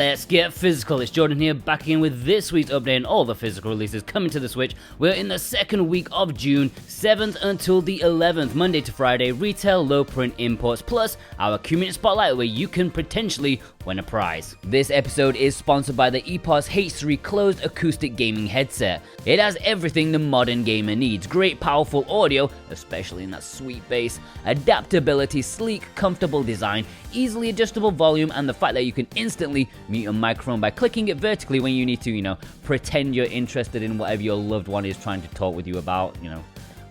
Let's get physical. It's Jordan here, back again with this week's update and all the physical releases coming to the Switch. We're in the second week of June, 7th until the 11th, Monday to Friday, retail low print imports, plus our community spotlight where you can potentially win a prize. This episode is sponsored by the EPOS H3 closed acoustic gaming headset. It has everything the modern gamer needs. Great powerful audio, especially in that sweet bass, adaptability, sleek, comfortable design, easily adjustable volume, and the fact that you can instantly mute your microphone by clicking it vertically when you need to, pretend you're interested in whatever your loved one is trying to talk with you about,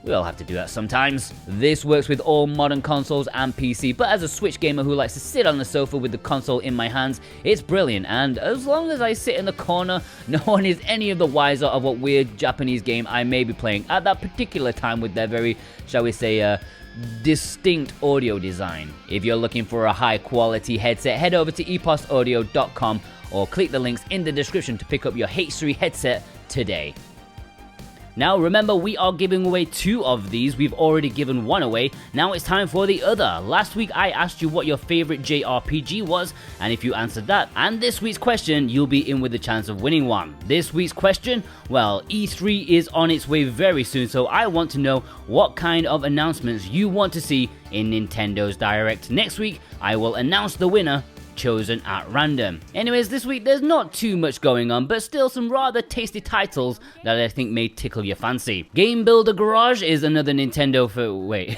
We all have to do that sometimes. This works with all modern consoles and PC, but as a Switch gamer who likes to sit on the sofa with the console in my hands, it's brilliant, and as long as I sit in the corner, no one is any of the wiser of what weird Japanese game I may be playing at that particular time with their very, shall we say, distinct audio design. If you're looking for a high quality headset, head over to eposaudio.com or click the links in the description to pick up your H3 headset today. Now remember, we are giving away 2 of these. We've already given 1 away. Now it's time for the other. Last week I asked you what your favorite JRPG was, and if you answered that and this week's question, you'll be in with the chance of winning one. This week's question, well, E3 is on its way very soon, so I want to know what kind of announcements you want to see in Nintendo's Direct. Next week, I will announce the winner, chosen at random. Anyways, this week there's not too much going on, but still some rather tasty titles that I think may tickle your fancy. Game Builder Garage is another Nintendo for... Wait,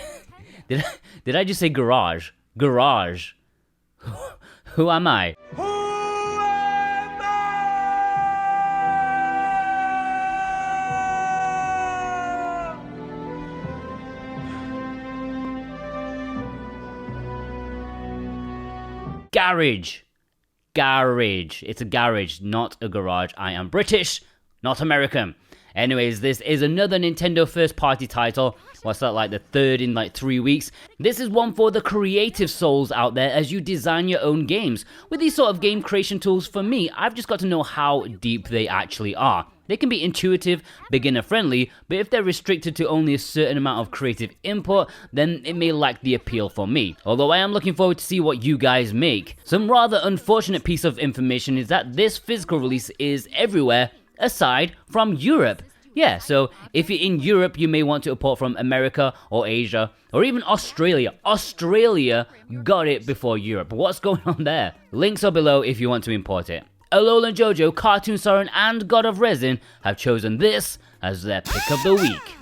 did I just say garage? Garage. Who am I? Garage. It's a garage, not a garage. I am British, not American. Anyways, this is another Nintendo first party title. What's that, like the third in like 3 weeks? This is one for the creative souls out there as you design your own games. With these sort of game creation tools, for me, I've just got to know how deep they actually are. They can be intuitive, beginner friendly, but if they're restricted to only a certain amount of creative input, then it may lack the appeal for me. Although I am looking forward to see what you guys make. Some rather unfortunate piece of information is that this physical release is everywhere aside from Europe. Yeah, so if you're in Europe, you may want to import from America or Asia or even Australia. Australia got it before Europe. What's going on there? Links are below if you want to import it. Alolan Jojo, Cartoon Soren, and God of Resin have chosen this as their pick of the week.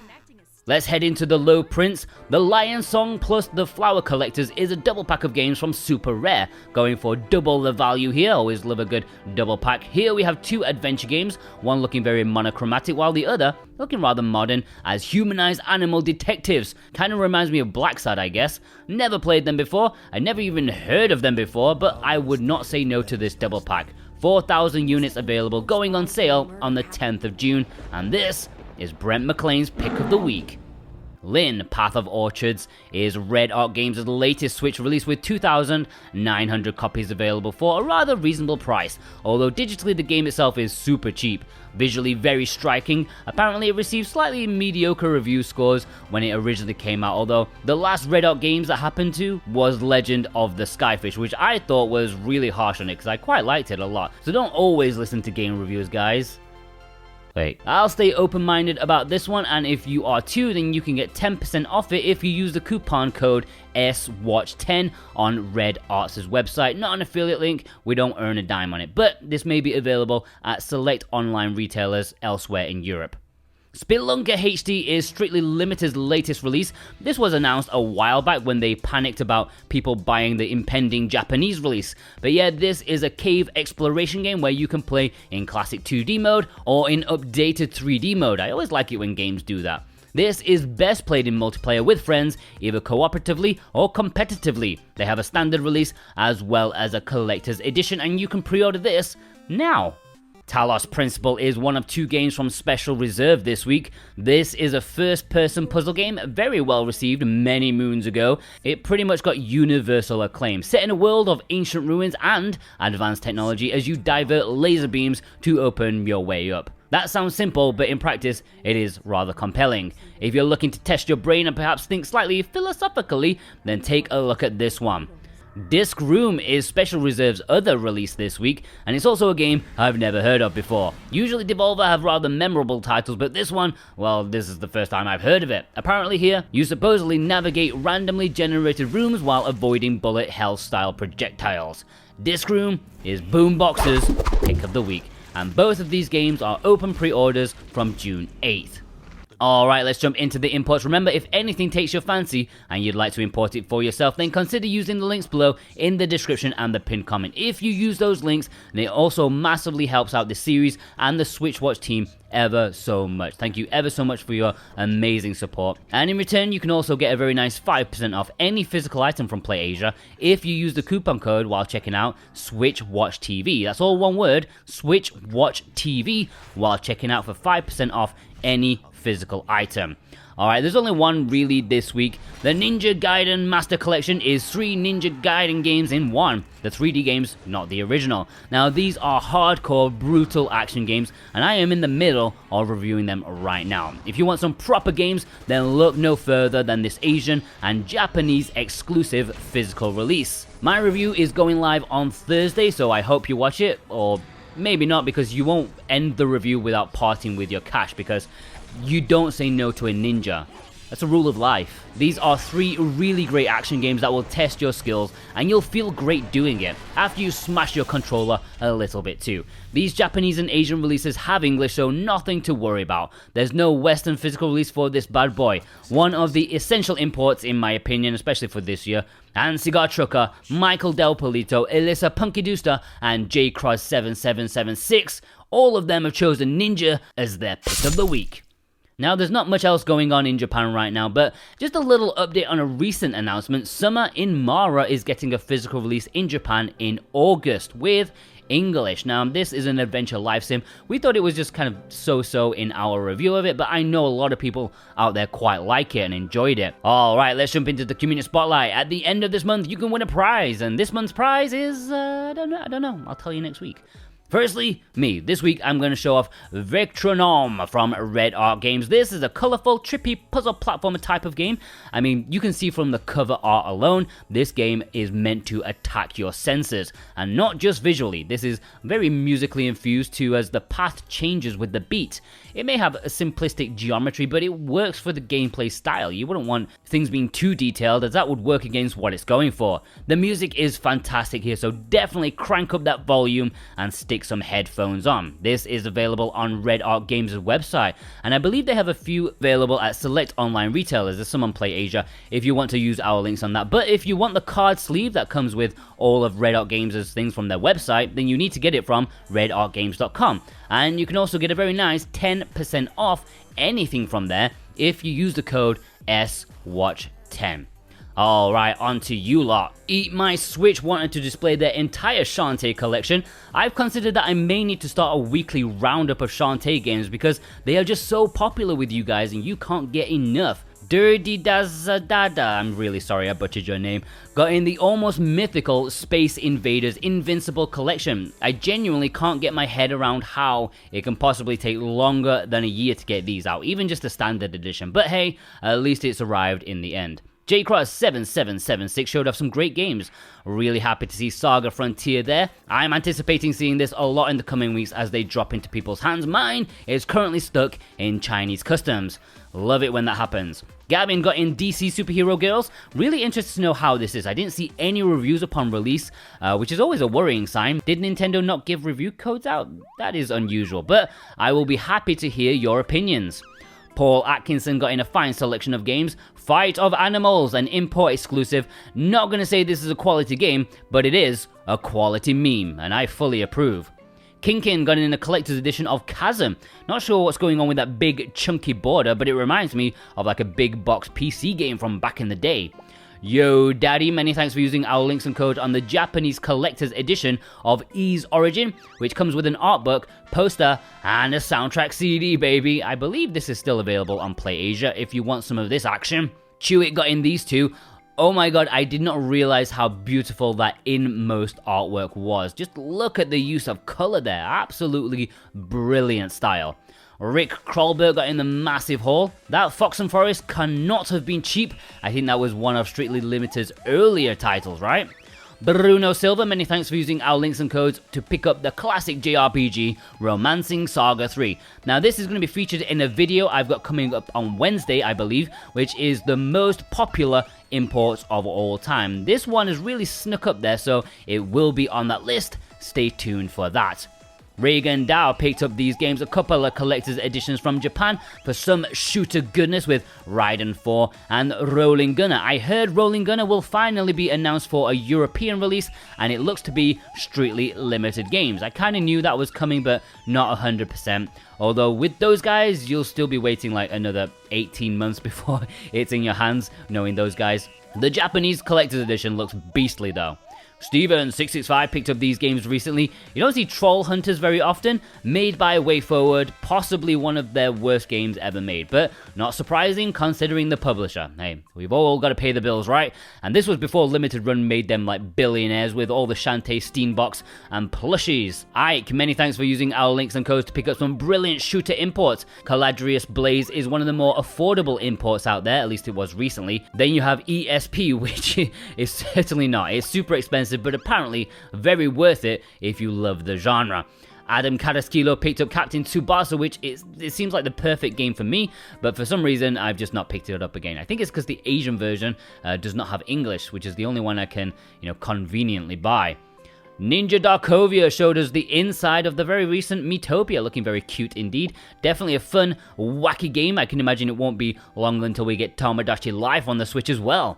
Let's head into the low prints. The Lion Song plus the Flower Collectors is a double pack of games from Super Rare, going for double the value here. Always love a good double pack. Here we have 2 adventure games, one looking very monochromatic while the other looking rather modern as humanized animal detectives. Kind of reminds me of Blacksad, I guess. Never played them before, I never even heard of them before, but I would not say no to this double pack. 4,000 units available, going on sale on the 10th of June, and this is Brent McLean's pick of the week. Linn, Path of Orchards, is Red Arc Games' latest Switch release with 2,900 copies available for a rather reasonable price, although digitally the game itself is super cheap. Visually very striking, apparently it received slightly mediocre review scores when it originally came out, although the last Red Arc Games that happened to was Legend of the Skyfish, which I thought was really harsh on it because I quite liked it a lot. So don't always listen to game reviews, guys. Wait, I'll stay open-minded about this one, and if you are too, then you can get 10% off it if you use the coupon code SWATCH10 on Red Arts' website. Not an affiliate link, we don't earn a dime on it, but this may be available at select online retailers elsewhere in Europe. Spelunker HD is Strictly Limited's latest release. This was announced a while back when they panicked about people buying the impending Japanese release. But yeah, this is a cave exploration game where you can play in classic 2D mode or in updated 3D mode. I always like it when games do that. This is best played in multiplayer with friends, either cooperatively or competitively. They have a standard release as well as a collector's edition, and you can pre-order this now. Talos Principle is one of 2 games from Special Reserve this week. This is a first-person puzzle game, very well received many moons ago. It pretty much got universal acclaim, set in a world of ancient ruins and advanced technology as you divert laser beams to open your way up. That sounds simple, but in practice, it is rather compelling. If you're looking to test your brain and perhaps think slightly philosophically, then take a look at this one. Disc Room is Special Reserve's other release this week, and it's also a game I've never heard of before. Usually Devolver have rather memorable titles, but this one, well, this is the first time I've heard of it. Apparently here, you supposedly navigate randomly generated rooms while avoiding bullet hell style projectiles. Disc Room is Boombox's pick of the week, and both of these games are open pre-orders from June 8th. Alright, let's jump into the imports. Remember, if anything takes your fancy and you'd like to import it for yourself, then consider using the links below in the description and the pinned comment. If you use those links, then it also massively helps out the series and the SwitchWatch team ever so much. Thank you ever so much for your amazing support. And in return, you can also get a very nice 5% off any physical item from PlayAsia if you use the coupon code while checking out SwitchWatch TV. That's all one word, SwitchWatch TV, while checking out for 5% off any physical item. Alright, there's only one really this week. The Ninja Gaiden Master Collection is 3 Ninja Gaiden games in one. The 3D games, not the original. Now these are hardcore, brutal action games, and I am in the middle of reviewing them right now. If you want some proper games, then look no further than this Asian and Japanese exclusive physical release. My review is going live on Thursday, so I hope you watch it, or maybe not, because you won't end the review without parting with your cash, because you don't say no to a ninja. That's a rule of life. These are 3 really great action games that will test your skills, and you'll feel great doing it after you smash your controller a little bit too. These Japanese and Asian releases have English, so nothing to worry about. There's no Western physical release for this bad boy. One of the essential imports in my opinion, especially for this year. And Cigar Trucker, Michael Del Polito, Elissa Punky Dooster, and J Cross 7776, all of them have chosen Ninja as their pick of the week. Now, there's not much else going on in Japan right now, but just a little update on a recent announcement. Summer in Mara is getting a physical release in Japan in August with English. Now, this is an adventure life sim. We thought it was just kind of so-so in our review of it, but I know a lot of people out there quite like it and enjoyed it. Alright, let's jump into the community spotlight. At the end of this month, you can win a prize, and this month's prize is, I don't know. I'll tell you next week. Firstly, me. This week I'm going to show off Victronome from Red Art Games. This is a colourful, trippy puzzle platformer type of game. I mean, you can see from the cover art alone, this game is meant to attack your senses. And not just visually, this is very musically infused too, as the path changes with the beat. It may have a simplistic geometry, but it works for the gameplay style. You wouldn't want things being too detailed, as that would work against what it's going for. The music is fantastic here, so definitely crank up that volume and stick some headphones on. This is available on Red Art Games' website, and I believe they have a few available at select online retailers. There's some on PlayAsia if you want to use our links on that. But if you want the card sleeve that comes with all of Red Art Games' things from their website, then you need to get it from redartgames.com. And you can also get a very nice 10% off anything from there if you use the code SWATCH10. Alright, on to you lot. Eat My Switch wanted to display their entire Shantae collection. I've considered that I may need to start a weekly roundup of Shantae games because they are just so popular with you guys and you can't get enough. Dirty Dazadada, I'm really sorry I butchered your name, got in the almost mythical Space Invaders Invincible collection. I genuinely can't get my head around how it can possibly take longer than a year to get these out, even just a standard edition. But hey, at least it's arrived in the end. J Cross 7776 showed off some great games. Really happy to see Saga Frontier there. I'm anticipating seeing this a lot in the coming weeks as they drop into people's hands. Mine is currently stuck in Chinese customs. Love it when that happens. Gavin got in DC Superhero Girls. Really interested to know how this is. I didn't see any reviews upon release, which is always a worrying sign. Did Nintendo not give review codes out? That is unusual, but I will be happy to hear your opinions. Paul Atkinson got in a fine selection of games. Fight of Animals, an import exclusive. Not gonna say this is a quality game, but it is a quality meme, and I fully approve. Kinkin got in a collector's edition of Chasm. Not sure what's going on with that big chunky border, but it reminds me of like a big box PC game from back in the day. Yo Daddy, many thanks for using our links and codes on the Japanese collector's edition of Ys Origin, which comes with an art book, poster, and a soundtrack CD, baby. I believe this is still available on PlayAsia if you want some of this action. Chewit got in these two. Oh my god, I did not realize how beautiful that inmost artwork was. Just look at the use of color there. Absolutely brilliant style. Rick Krollberg got in the massive haul. That Fox and Forest cannot have been cheap. I think that was one of Strictly Limited's earlier titles, right? Bruno Silva, many thanks for using our links and codes to pick up the classic JRPG Romancing Saga 3. Now this is going to be featured in a video I've got coming up on Wednesday, I believe, which is the most popular imports of all time. This one is really snuck up there, so it will be on that list. Stay tuned for that. Reagan Dow picked up these games, a couple of collector's editions from Japan for some shooter goodness with Raiden 4 and Rolling Gunner. I heard Rolling Gunner will finally be announced for a European release, and it looks to be strictly limited games. I kind of knew that was coming, but not 100%. Although with those guys, you'll still be waiting like another 18 months before it's in your hands, knowing those guys. The Japanese collector's edition looks beastly though. Steven665 picked up these games recently. You don't see Troll Hunters very often, made by WayForward, possibly one of their worst games ever made, but not surprising considering the publisher. Hey, we've all got to pay the bills, right? And this was before Limited Run made them like billionaires with all the Shantae Steambox and plushies. Ike, many thanks for using our links and codes to pick up some brilliant shooter imports. Caladrius Blaze is one of the more affordable imports out there, at least it was recently. Then you have ESP, which is certainly not. It's super expensive, but apparently very worth it if you love the genre. Adam Karaskilo picked up Captain Tsubasa, which it seems like the perfect game for me, but for some reason I've just not picked it up again. I think it's because the Asian version does not have English, which is the only one I can, conveniently buy. Ninja Darkovia showed us the inside of the very recent Miitopia, looking very cute indeed. Definitely a fun, wacky game. I can imagine it won't be long until we get Tomodachi Life on the Switch as well.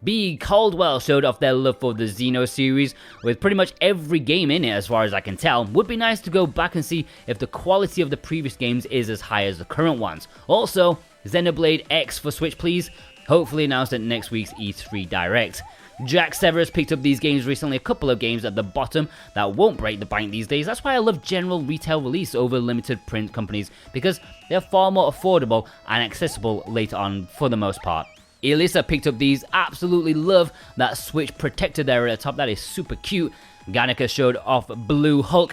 B. Caldwell showed off their love for the Xeno series, with pretty much every game in it as far as I can tell. Would be nice to go back and see if the quality of the previous games is as high as the current ones. Also, Xenoblade X for Switch please, hopefully announced at next week's E3 Direct. Jack Severus picked up these games recently, a couple of games at the bottom that won't break the bank these days. That's why I love general retail release over limited print companies, because they're far more affordable and accessible later on for the most part. Elisa picked up these, absolutely love that Switch protector there at the top, that is super cute. Ganica showed off Blue Hulk,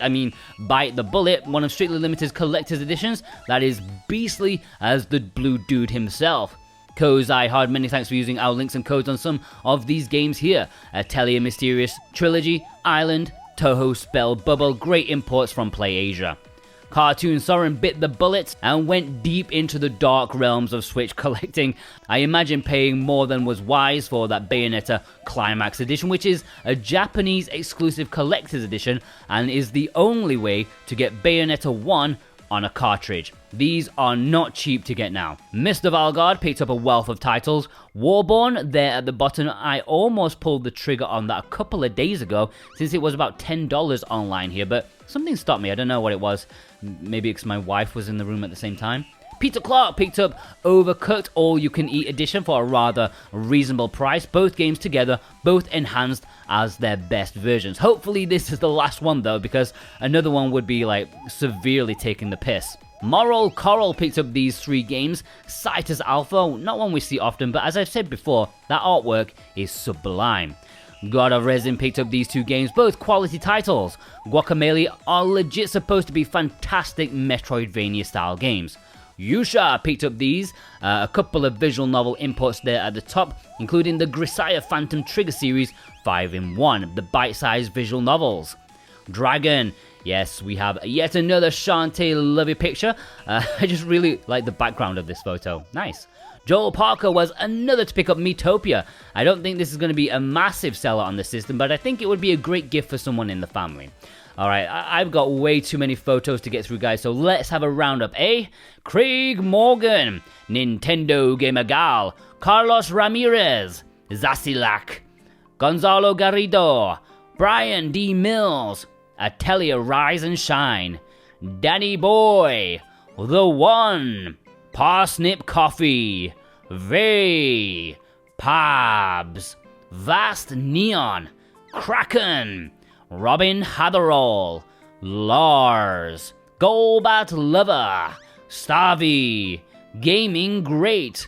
Bite the Bullet, one of Strictly Limited's collector's editions, that is beastly as the blue dude himself. Kozai Hard, many thanks for using our links and codes on some of these games here. Atelier Mysterious, Trilogy, Island, Touhou Spell Bubble, great imports from PlayAsia. Cartoon Soren bit the bullet and went deep into the dark realms of Switch collecting. I imagine paying more than was wise for that Bayonetta Climax Edition, which is a Japanese exclusive collector's edition and is the only way to get Bayonetta 1 on a cartridge. These are not cheap to get now. Mr. Valgard picked up a wealth of titles. Warborn there at the bottom, I almost pulled the trigger on that a couple of days ago since it was about $10 online here, but something stopped me. I don't know what it was. Maybe because my wife was in the room at the same time. Peter Clark picked up Overcooked All-You-Can-Eat Edition for a rather reasonable price. Both games together, both enhanced as their best versions. Hopefully this is the last one though, because another one would be like severely taking the piss. Moral Coral picked up these three games. Citus Alpha, not one we see often, but as I've said before, that artwork is sublime. God of Resin picked up these two games, both quality titles. Guacamelee are legit supposed to be fantastic Metroidvania style games. Yusha picked up these, a couple of visual novel imports there at the top, including the Grisaya Phantom Trigger series 5-in-1, the bite-sized visual novels. Dragon, yes, we have yet another Shantae lovey picture. I just really like the background of this photo, nice. Joel Parker was another to pick up Miitopia. I don't think this is going to be a massive seller on the system, but I think it would be a great gift for someone in the family. Alright, I've got way too many photos to get through, guys, so let's have a roundup, eh? Craig Morgan, Nintendo Gamer Gal, Carlos Ramirez, Zasilak, Gonzalo Garrido, Brian D. Mills, Atelier Rise and Shine, Danny Boy, The One, Parsnip Coffee, Vay, Pabs, Vast Neon, Kraken, Robin Hatherall, Lars, Golbat Lover, Starvey, Gaming Great,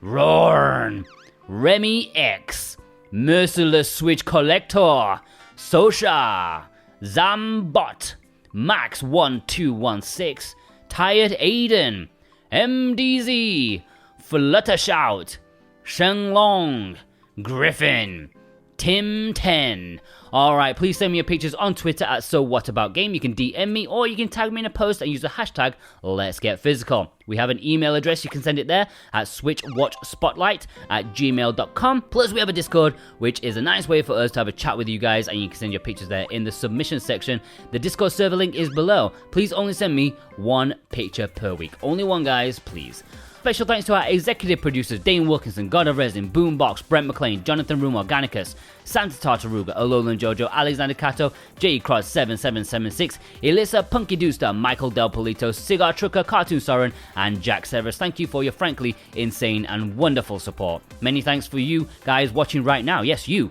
Rorn, Remy X, Merciless Switch Collector, Sosha, Zambot, Max1216, Tired Aiden, MDZ, Fluttershout, Shenlong, Griffin, Tim10. Alright, please send me your pictures on Twitter at SoWhatAboutGame. You can DM me or you can tag me in a post and use the hashtag Let'sGetPhysical. We have an email address, you can send it there at switchwatchspotlight@gmail.com. Plus we have a Discord, which is a nice way for us to have a chat with you guys, and you can send your pictures there in the submission section. The Discord server link is below. Please only send me one picture per week. Only one, guys, please. Special thanks to our executive producers Dane Wilkinson, God of Resin, Boombox, Brent McLean, Jonathan Room Organicus, Santa Tartaruga, Alolan Jojo, Alexander Cato, J Cross 7776, Elissa Punky Dooster, Michael Del Polito, Cigar Trucker, Cartoon Soren, and Jack Severus. Thank you for your frankly insane and wonderful support. Many thanks for you guys watching right now. Yes, you.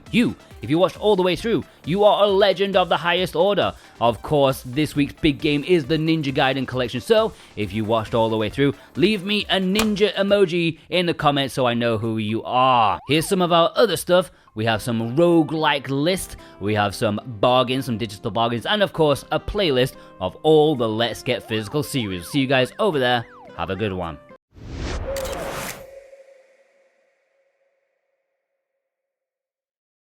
If you watched all the way through, you are a legend of the highest order. Of course, this week's big game is the Ninja Gaiden collection, so if you watched all the way through, leave me a ninja emoji in the comments so I know who you are. Here's some of our other stuff. We have some roguelike list, we have some bargains, some digital bargains, and of course, a playlist of all the Let's Get Physical series. See you guys over there. Have a good one.